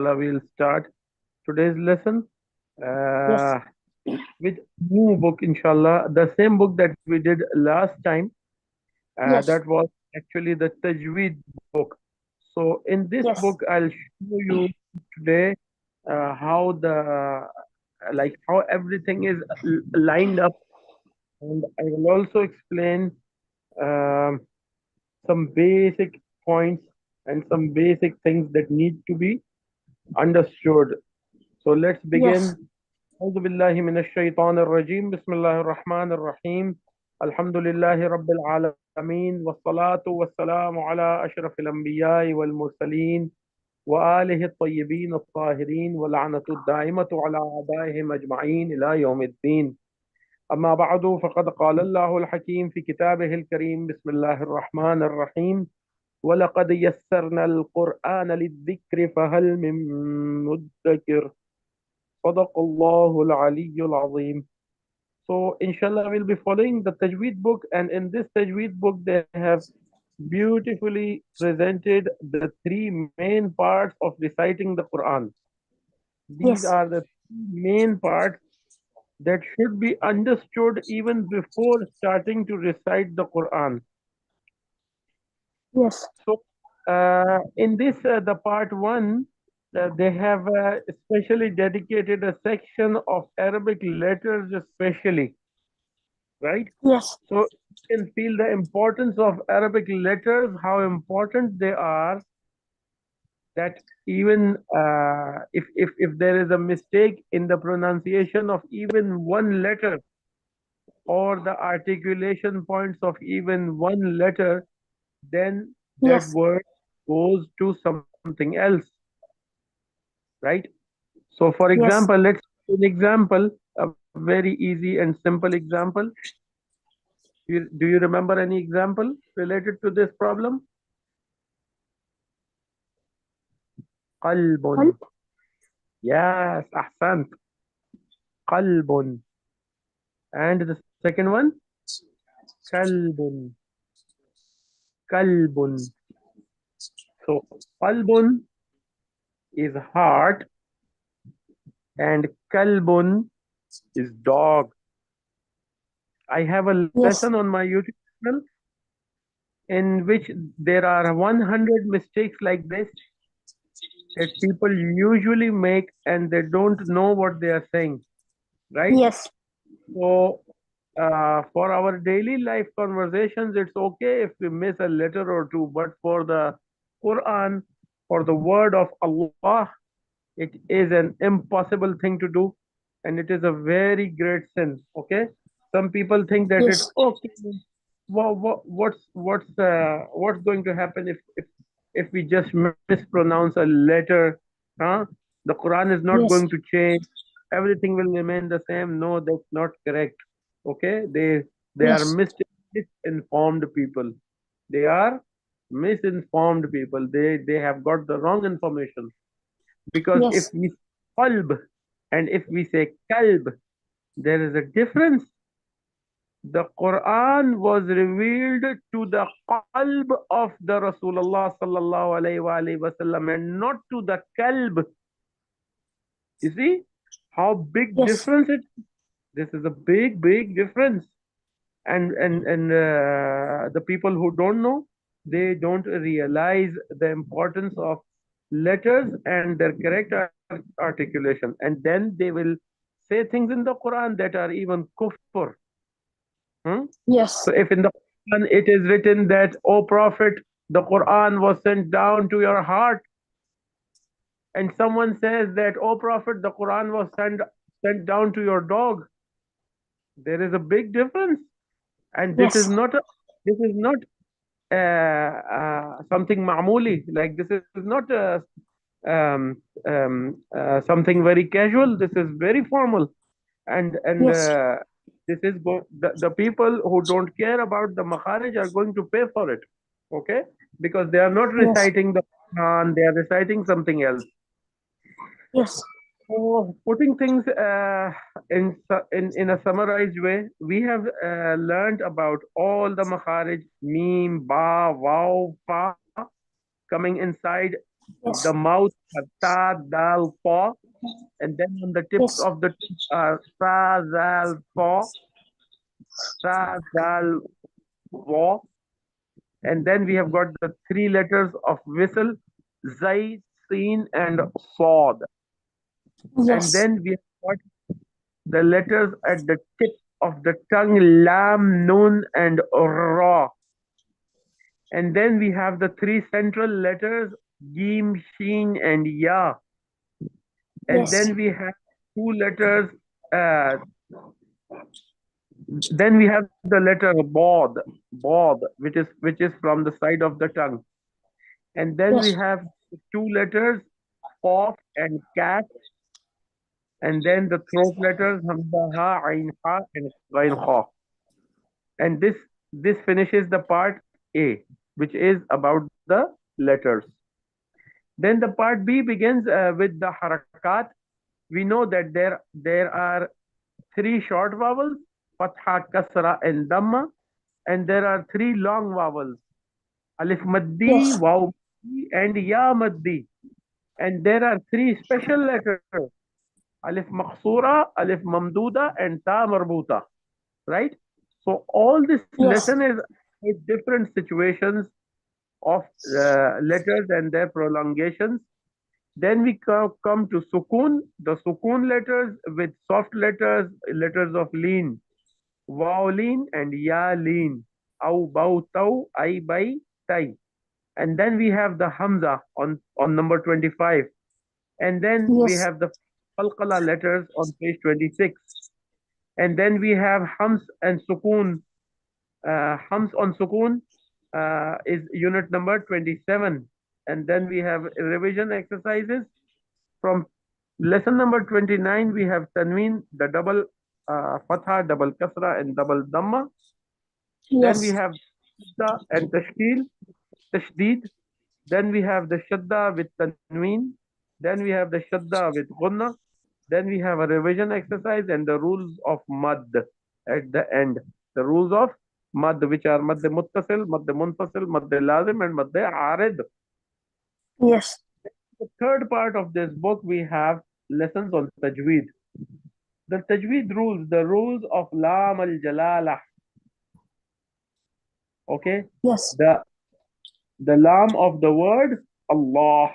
we'll start today's lesson Yes, uh, with new book, inshallah. The same book that we did last time. yes, That was actually the Tajweed book. So in this book, yes, I'll show you today how how everything is lined up, and I will also explain um, some basic points and some basic things that need to be understood. So let's yes, begin. أعوذ بالله من الشيطان الرجيم بسم الله الرحمن الرحيم الحمد لله رب العالمين والصلاة والسلام على أشرف الأنبياء والمرسلين وآله الطيبين الطاهرين واللعنة الدائمة على أعدائهم أجمعين إلى يوم الدين أما بعد فقد قال الله الحكيم في كتابه الكريم بسم الله الرحمن الرحيم ولقد يسرنا القرآن للذكر فهل من مدكر صدق الله العلي العظيم. So, inshallah, we'll be following the Tajweed book, and in this Tajweed book, they have beautifully presented the three main parts of reciting the Quran. These yes, are the main parts that should be understood even before starting to recite the Quran. yes, So, in this, the part one, they have especially dedicated a section of Arabic letters, especially, right? yes, So you can feel the importance of Arabic letters, how important they are, that even if there is a mistake in the pronunciation of even one letter or the articulation points of even one letter, then that yes, word goes to something else, right? So, for example, yes. let's take an example, a very easy and simple example. Do you remember any example related to this problem? Well, قلب. Yes, أحسنت. قلب. And the second one, كلب. كلب. So قلب is heart and كلب is dog. I have a lesson yes, on my YouTube channel in which there are 100 mistakes like this that people usually make and they don't know what they are saying, right? yes, So, for our daily life conversations, it's okay if we miss a letter or two, but for the Quran, for the word of Allah, it is an impossible thing to do, and it is a very great sin. Okay, some people think that it's yes, okay. What's going to happen if we just mispronounce a letter? Huh? The Quran is not going yes, to change. Everything will remain the same. No, that's not correct. Okay, they are yes, misinformed people. They are misinformed people. They have got the wrong information. Because if yes, we say qalb and if we say kalb, there is a difference. The Quran was revealed to the qalb of the Rasulullah sallallahu alaihi wasallam and not to the kalb. You see how big yes, difference it. This is a big difference. And the people who don't know, they don't realize the importance of letters and their correct articulation, and then they will say things in the Quran that are even kufr. Hmm? So yes, if in the Quran it is written that, O Prophet, the Quran was sent down to your heart, and someone says that, O Prophet, the Quran was sent down to your dog, there is a big difference. And yes, this is not something ma'muli. Like this is not something very casual. This is very formal, and yes, the people who don't care about the makharij are going to pay for it. Okay, because they are not yes, reciting the Quran, they are reciting something else. yes, So, putting things in a summarized way, we have learned about all the makharij, meme, ba, wow, fa, coming inside The mouth are ta, dal, pa, and then on the tips Yes. of the tongue are sa, zal, fa, sa, zal, wa, and then we have got the three letters of whistle, zay, sin, and sod, and Yes. then we have got the letters at the tip of the tongue, lam, nun, and ra, and then we have the three central letters, Gim, Sheen, and Ya. And Yes. then we have two letters, uh, then we have the letter Bod, which is from the side of the tongue. And then we Yes. have two letters, Qaf and Kaf, and then the throat letters, Hamza, Ha, Ain, Ha, and Ghain, Kha. And this finishes the part A, which is about the letters. Then the part B begins with the harakat. We know that there are three short vowels, fatha, kasra, and dhamma, and there are three long vowels, alif maddi, Yes. waw maddi, and ya maddi. And there are three special letters, alif maqsura, alif mamduda, and ta marbuta, right? So all this Yes. lesson is with different situations of letters and their prolongations. Then we come to sukun, the sukun letters with soft letters, letters of lean, waw lean and ya lean, au bau tau, ai bai tai. And then we have the hamza on number 25. And then we Yes. have the qalqala letters on page 26. And then we have hams and sukun. Hams on sukun is unit number 27. And then we have revision exercises. From lesson number 29, we have tanween, the double fatha, double kasra, and double dhamma. Then we Yes. have shadda and tashdeed. Then we have the shadda with tanween. Then we have the shadda with gunna. Then we have a revision exercise and the rules of mad at the end. The rules of mad, which are mad muttasil, mad munfasil, mad lazim, and mad arid. Yes. The third part of this book, we have lessons on Tajweed. The Tajweed rules, the rules of Lam al Jalalah. Okay, Yes. the the Lam of the word Allah,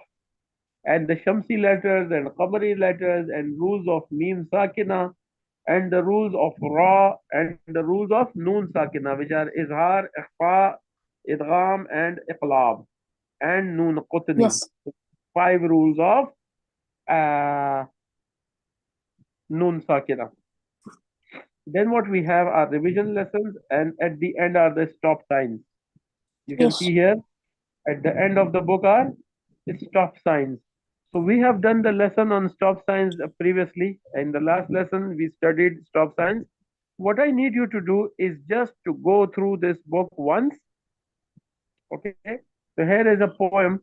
and the Shamsi letters and Qamari letters, and rules of Mim Sakina, and the rules of Ra, and the rules of Noon Sakina, which are Izhar, Ikhfa, Idgham, and Iqlab, and Noon Qutni. Yes. Five rules of uh, Noon Sakina. Then what we have are revision lessons, and at the end are the stop signs. You can Yes. see here at the end of the book are stop signs. So we have done the lesson on stop signs previously. In the last lesson, we studied stop signs. What I need you to do is just to go through this book once. Okay. So here is a poem.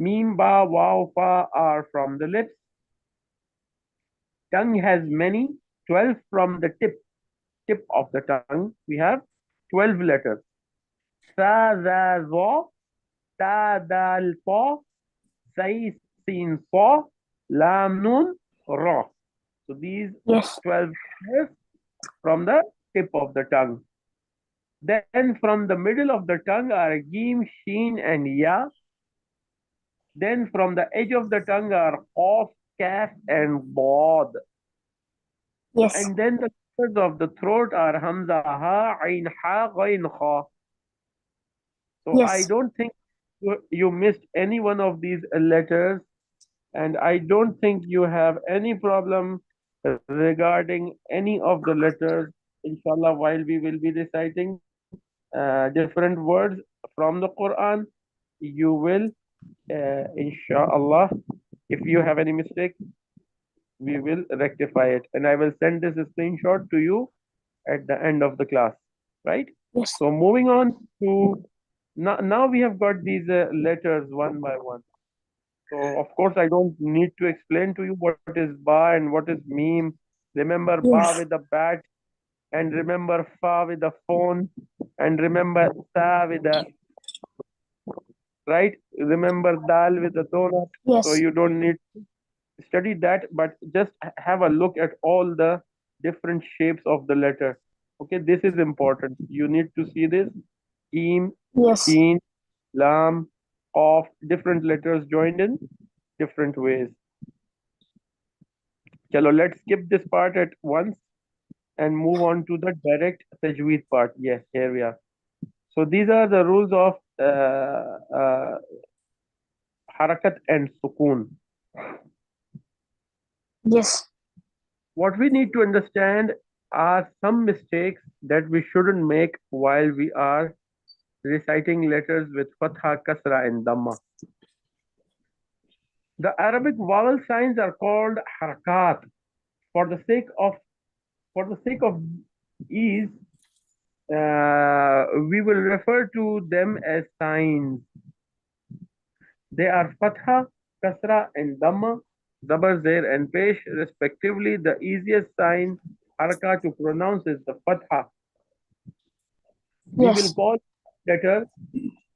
Mim, ba, wow, fa are from the lips. Tongue has many, 12 from the tip of the tongue. We have 12 letters. Sa, za, zo, ta, dal, pa, sai, sin, sa, lam, nun, ra. So these Yes. 12 letters from the tip of the tongue. Then from the middle of the tongue are Gim, Sheen, and Ya. Then from the edge of the tongue are Qaf, Kaf, and Bod. Yes. And then the letters of the throat are Hamza, Ha, Ain, Ha, Ghain, Kha. So I Yes. don't think you missed any one of these letters, and I don't think you have any problem regarding any of the letters. Inshallah, while we will be reciting different words from the Quran, you will, inshallah, if you have any mistake, we will rectify it. And I will send this screenshot to you at the end of the class, right? Yes. So moving on to now we have got these letters one by one. So of course I don't need to explain to you what is ba and what is meme. Remember ba Yes. with a bat, and remember fa with a phone, and remember sa with a right? Remember dal with a donut, so Yes. you don't need to study that, but just have a look at all the different shapes of the letter. Okay, this is important. You need to see this. Eem, Yes. sheen, lam, of different letters joined in different ways. Chalo, let's skip this part at once and move on to the direct tajweed part. Yes, here we are. So these are the rules of harakat and sukun. Yes. What we need to understand are some mistakes that we shouldn't make while we are reciting letters with fatha, kasra, and dhamma. The Arabic vowel signs are called harakat. For the sake of ease, we will refer to them as signs. They are fatha, kasra, and dhamma, zabar, zair, and pesh, respectively. The easiest sign haraka to pronounce is the fatha. We will Yes. call letter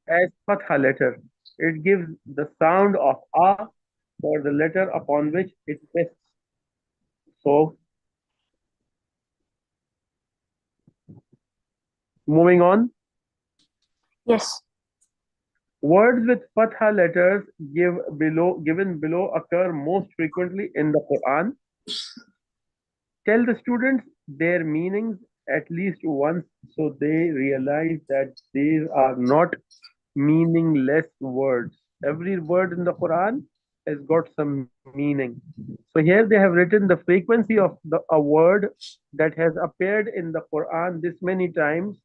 as fatha letter. It gives the sound of a for the letter upon which it rests. So, moving on, Yes. words with fatha letters given below occur most frequently in the Quran. Tell the students their meanings at least once so they realize that these are not meaningless words. Every word in the Quran has got some meaning. So here they have written the frequency of a word that has appeared in the Quran this many times,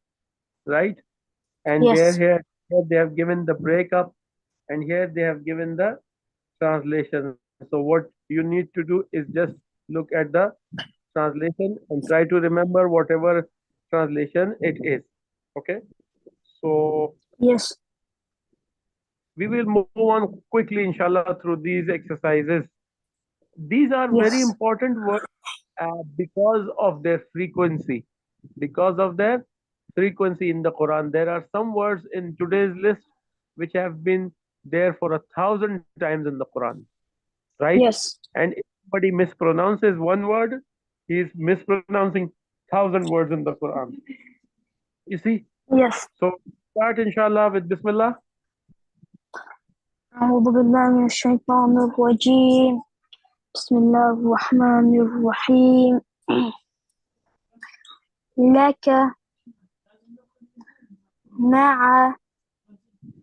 right? And Yes. here they have given the breakup, and here they have given the translation. So what you need to do is just look at the translation and try to remember whatever translation it is. Okay. So Yes. we will move on quickly, inshallah, through these exercises. These are very Yes. important words because of their frequency. Because of their frequency in the Quran, there are some words in today's list which have been there for 1,000 times in the Quran, right? Yes. And if somebody mispronounces one word, he is mispronouncing 1,000 words in the Quran. You see? Yes. So start, inshallah, with Bismillah. أعوذ بالله من الشيطان الرجيم. بسم الله الرحمن الرحيم. لك مع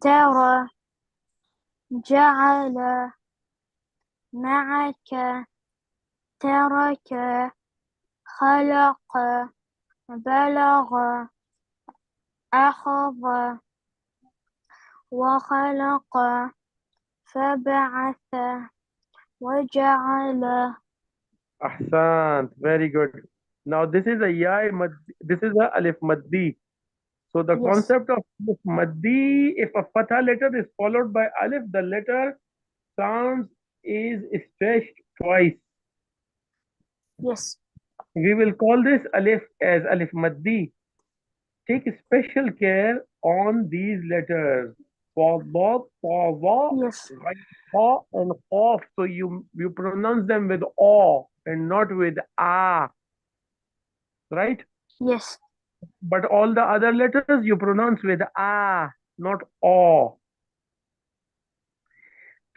ترى جعل معك ترك خلق بلغ أخذ وخلق فبعث وجعل. Ahsan, very good. Now this is a this is a alif maddi. So the Yes. concept of alif maddi, if a fatha letter is followed by alif, the letter sounds is stretched twice. Yes. We will call this alif as alif maddi. Take special care on these letters. For both, for wa, Yes. ha, and qaf. So you pronounce them with o and not with a, right? Yes. But all the other letters you pronounce with a, not o.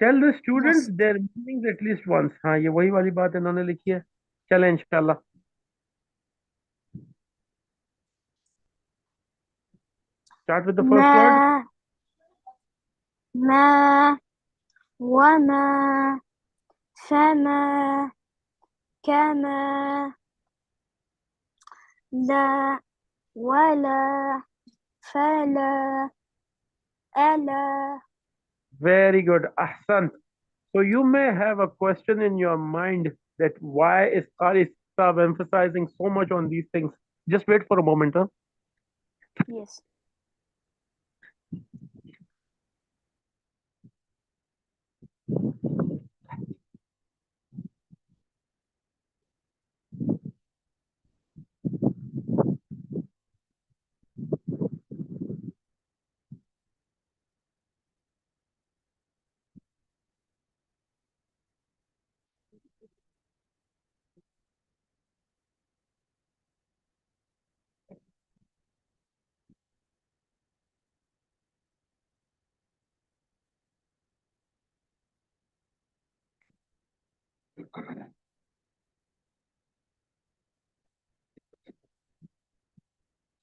Tell the students Yes. their meanings at least once. हाँ ये वही वाली बात इन्होंने लिखी है. चलें इंशाल्लाह. Start with the first word. ما ما وما فما كما لا ولا فلا ألا. Very good. Ahsan. So you may have a question in your mind that why is Qari Saab emphasizing so much on these things? Just wait for a moment. Huh? Yes.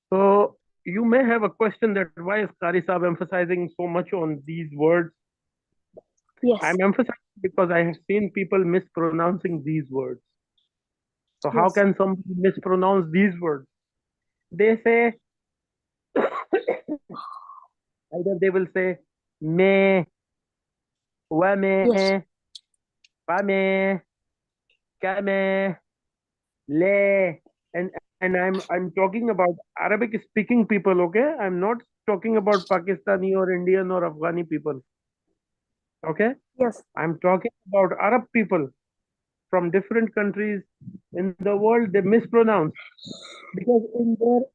So you may have a question that why is Qari Saab emphasizing so much on these words? Yes. I'm emphasizing because I have seen people mispronouncing these words. So how Yes. can somebody mispronounce these words? They say either they will say me, wa Yes. me, pa me, ka me, le, and I'm talking about Arabic speaking people. Okay, I'm not talking about Pakistani or Indian or Afghani people. Okay, Yes. I'm talking about Arab people from different countries in the world. They mispronounce because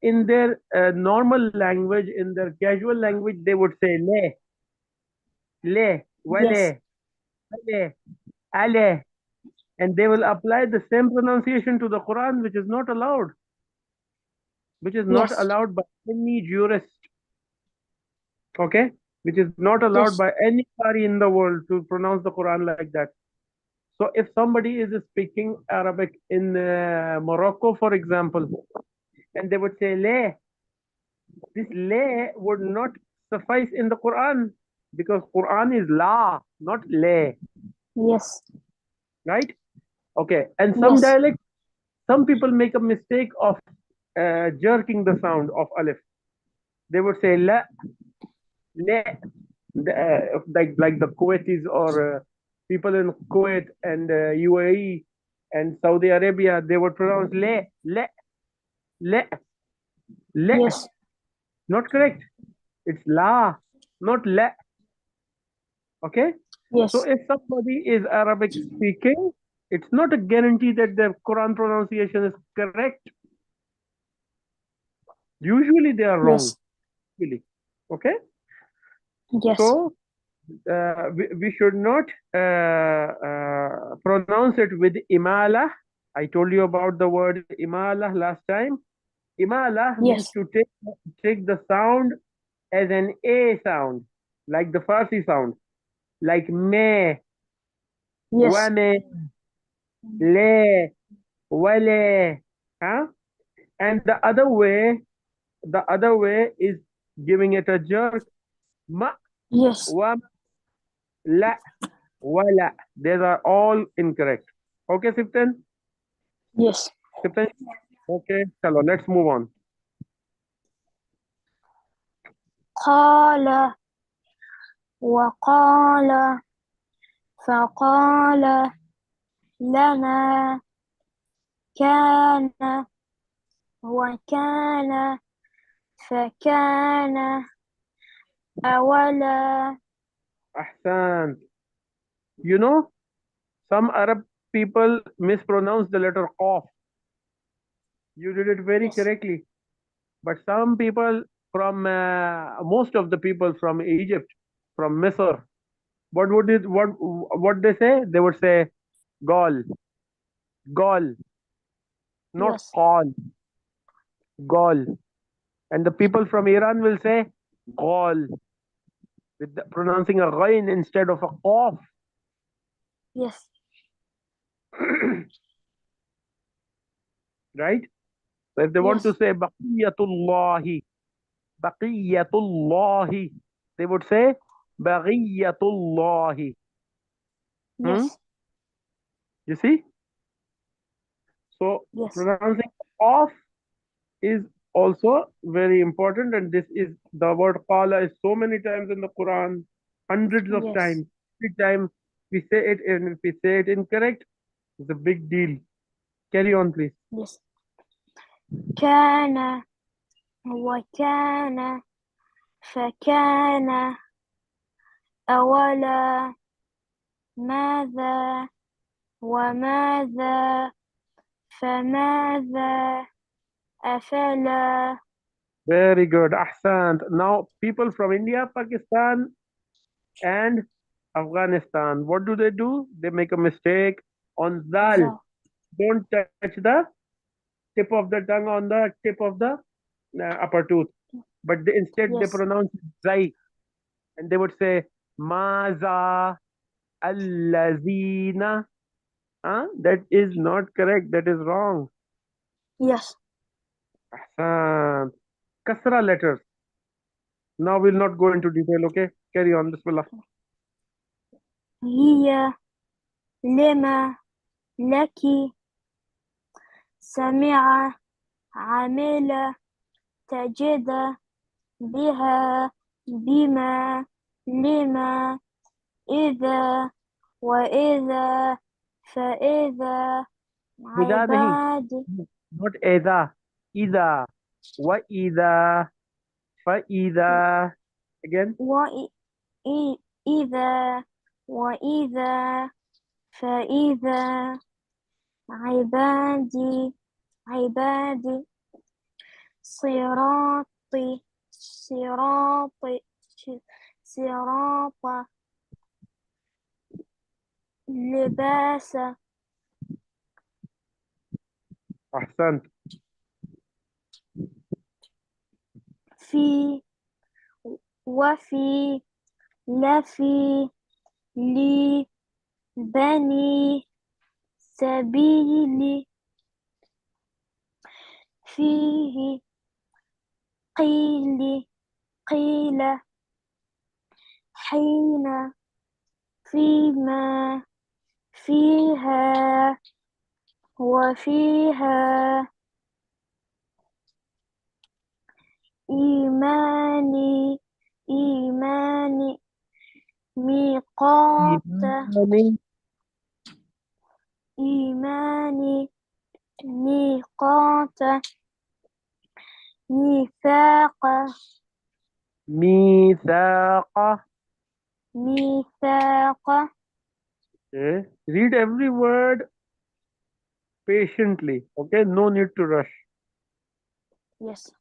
in their normal language, in their casual language, they would say le, Yes. wale, ale, ale, and they will apply the same pronunciation to the Quran, which is not Yes. allowed by any jurist. Okay, which is not allowed Yes. by any Qari in the world to pronounce the Quran like that. So if somebody is speaking Arabic in Morocco, for example, and they would say le, this le would not suffice in the Quran because Quran is la, not le, Yes. right? Okay, and some Yes. dialects, some people make a mistake of jerking the sound of alif. They would say la, le, like the Kuwaitis or people in Kuwait and UAE and Saudi Arabia, they would pronounce le, le. Yes. Not correct. It's la, not la. Okay. So Yes. if somebody is Arabic speaking, it's not a guarantee that the Quran pronunciation is correct. Usually they are wrong. Yes. Really. Okay. Yes. So we should not pronounce it with imala. I told you about the word imala last time. Imala means Yes. to take the sound as an A sound, like the Farsi sound, like me, Yes. wame, le, wale, huh? And the other way is giving it a jerk, ma, Yes. wam, la, wala. These are all incorrect. Okay, Siften? Yes. Siften? Okay, chalo, let's move on. قال وقال فقال لنا كان وكان فكان أولا. Ahsan. You know, some Arab people mispronounce the letter qaf. You did it very Yes. correctly. But some people most of the people from Egypt, from Misr, what they say? They would say gol, gol, not Yes. qal, gol. And the people from Iran will say gol, with pronouncing a ghain instead of a qaf. Yes. Right? So if they want to Yes. say baqiyatullahi, baqiyatullahi, they would say baghiyatullahi. Hmm? Yes. You see? So Yes. pronouncing off is also very important, and this is the word qala is so many times in the Quran, hundreds of Yes. times. Every time we say it, and if we say it incorrect, it's a big deal. Carry on, please. Yes. كان وكان فكان أولا. ماذا وماذا فماذا أفلا. Very good. Ahsan. Now, people from India, Pakistan, and Afghanistan, what do? They make a mistake. On Zal, ذا. don't touch the tip of the tongue on the tip of the upper tooth. But instead they Yes. pronounce Zai, and they would say Maza Allazina. Huh? That is not correct. That is wrong. Yes. Ahsan. Kasra letters. Now we'll not go into detail, okay? Carry on. Bismillah. هي لما لك سمع عمل تجد بها بما لما إذا وإذا فإذا Ida nahi. عباد Not Eza. Ida. Wa Ida. Fa Ida. Again. وإذا وإذا فإذا عبادي عبادي صراطي صراطي صراط لباس Ahsan. في وفي لفي لي بني سبيل فيه قيل قيل حين فيما فيها وفيها إيماني إيماني ميقات Imani. إيماني ميقات ميثاق Mithaqa. ميثاق Okay. Read every word patiently. Okay. No need to rush. yes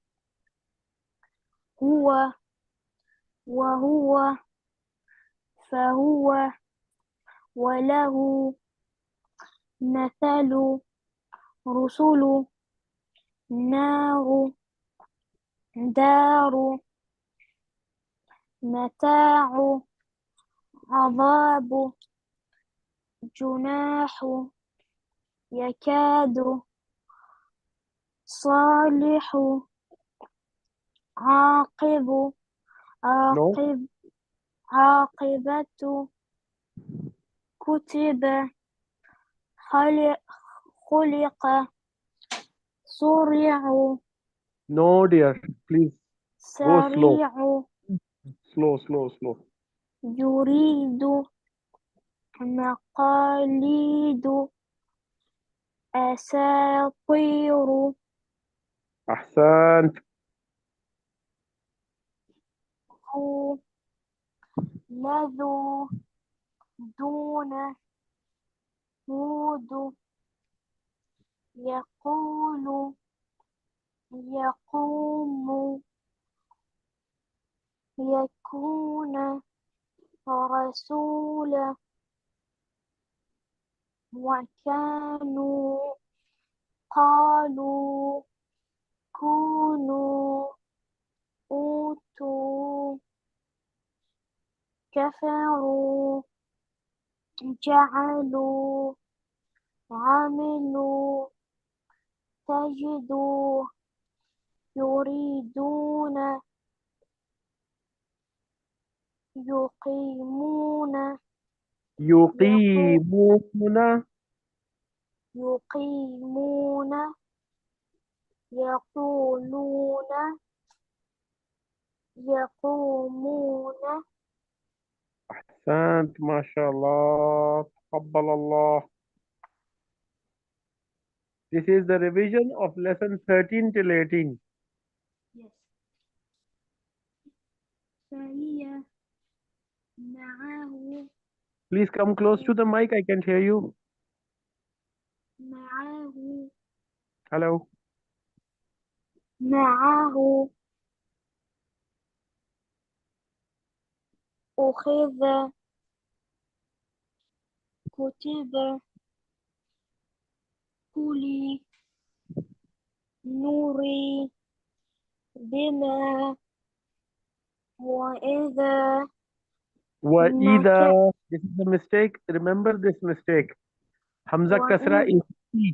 هو وهو فهو وله مثل رسل نار دار متاع عذاب جناح يكاد صالح عاقب No. عاقب عاقبة كتب خلق خلق سريع No, dear. Please go slow. سريع Slow, slow, slow. يريد مقاليد أساطير Ahsan. لذو دون هود يقول يقوم يكون رسولا وكانوا قالوا كونوا أوتوا كفروا جعلوا عملوا تجدوا يريدون يقيمون يقو يقيمون. يقيمون يقولون يقومون Ahsant. MashaAllah. Taqabbalallah. This is the revision of lesson 13 till 18. yes. فهي معه Please come close to the mic. I can't hear you. معه Hello. معه أخذ كتب قولي نوري بما وإذا مك وإذا. This is a mistake. Remember this mistake. Hamza kasra وإذ is E.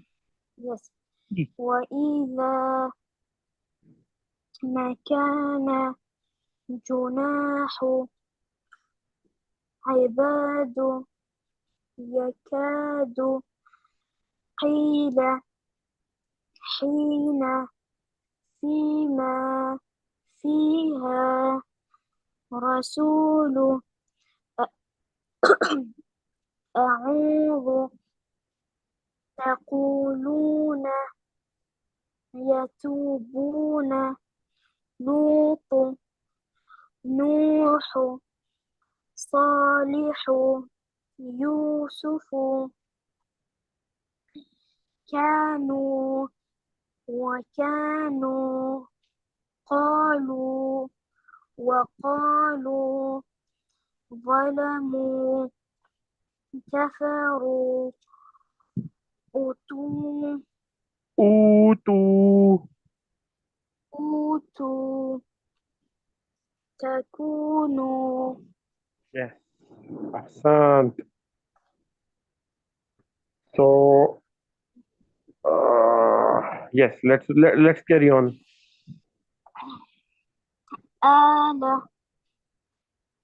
yes E. وإذا ما كان جناح عباد يكاد قيل حين فيما فيها رسول أعوذ تقولون يتوبون لوط نوح صالح يوسف كانوا وكانوا قالوا وقالوا ظلموا كفروا أوتوا أوتوا. أوتوا تكونوا Yes. Ahsant. So, yes, let's carry on. آل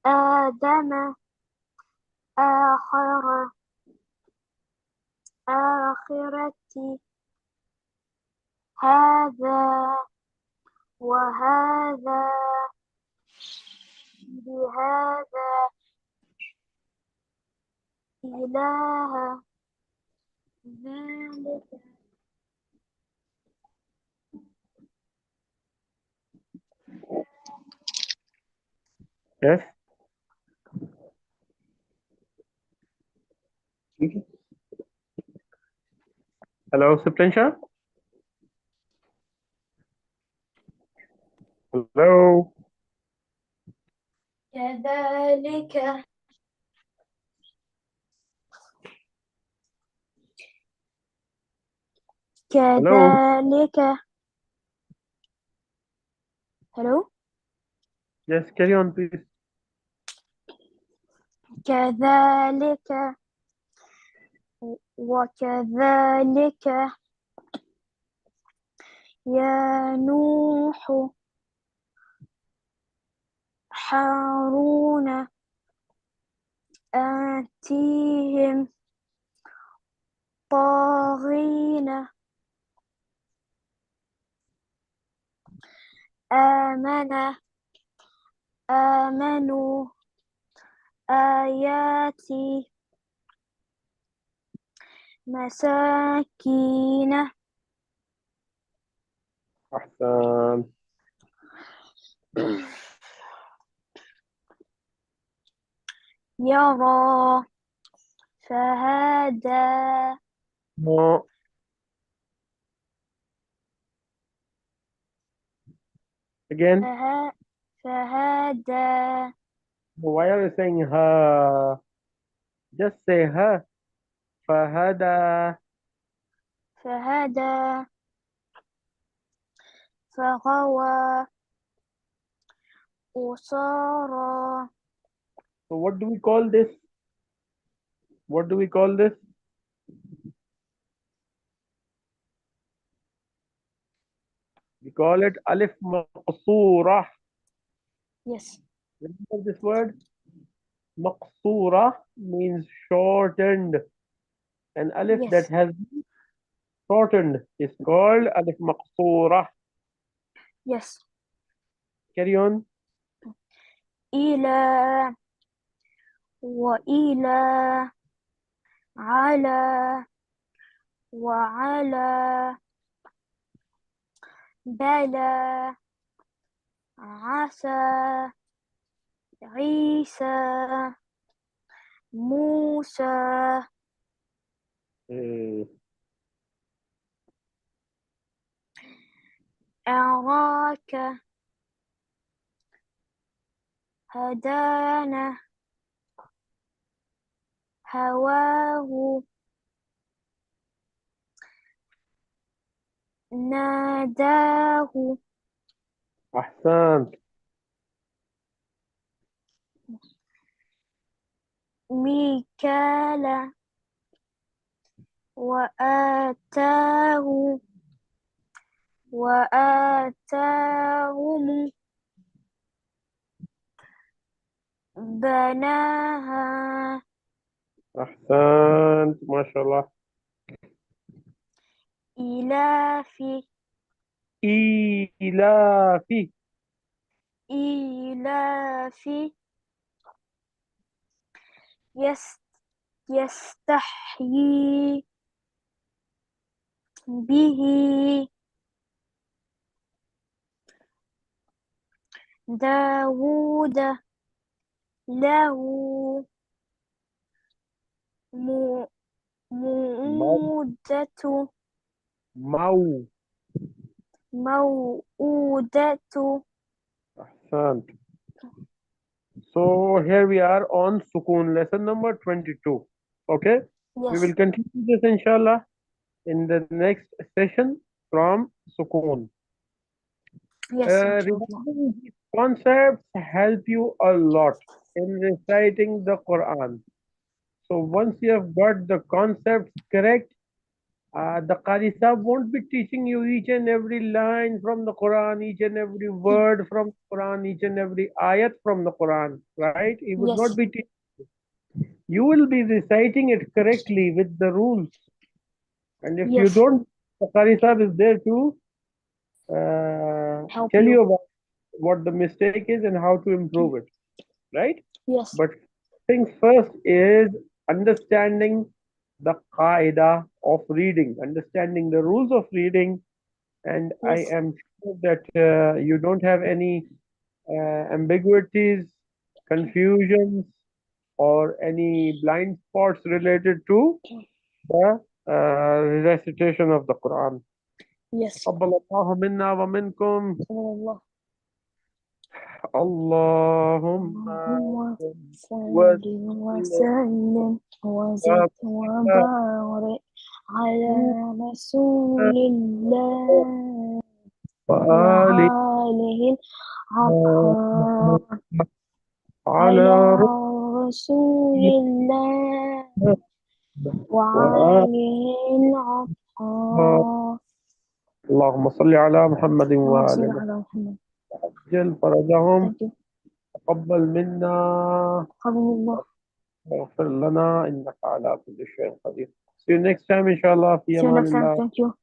آدم آخر آخرة هذا وهذا بهذا إله ذلك Yes. Hello, Saptansha. Hello. كذلك Hello. كذلك hello Yes, carry on, please. كذلك وكذلك يا نوح هارون آتيهم طاغين آمنوا آياتي مساكين Ahsan. يرى فهدى No. Again. فهدى Why are you saying ha? Just say ha. Fahada. فهدى فغوى وصار So what do we call this? What do we call this? We call it alif maqsurah. yes Remember this word? Maqsurah means shortened. An alif that yes has been shortened is called alif maqsurah. yes Carry on. إلى وإلى على وعلى بلى عسى عيسى موسى Eh, أراك هدانا هواه ناداه أحسنت. ميكال وآتاه وآتاهم بناها أحسنت ما شاء الله. إلافي إيلافي. إلافي يس يستحيي به داود له م- مو. مودة مو. موؤودة. أحسنت. So here we are on Sukun lesson number 22. Okay. We will Yes, continue this inshallah in the next session from Sukun. yes, inshallah. Remembering these concepts help you a lot in reciting the Quran. So once you have got the concepts correct, the Qari Sahib won't be teaching you each and every line from the Quran, each and every word from the Quran, each and every ayat from the Quran, right? He would not Yes, be teaching. You will be reciting it correctly with the rules. And if you yes, don't, the Qari Sahib is there to help tell you. you about what the mistake is and how to improve it, right? Yes, But things first is understanding the qaida of reading, understanding the rules of reading, and I yes, am sure that you don't have any ambiguities, confusions, or any blind spots related to the recitation of the Quran. yes. تقبل الله منا ومنكم. Allah. اللهم اللهم صل صل وسلم وزد وبارك على رسول الله وآل وآله الأطهار على على رسول رسول الله الله وآل. وآله الأطهار. اللهم صل على محمد اللهم صل وآل على محمد. محمد فرجهم. Thank you. تقبل منا قبل الله. واغفر لنا إنك على كل شيء قدير. See you next time inshallah. في See you أمان next time. الله. Thank you.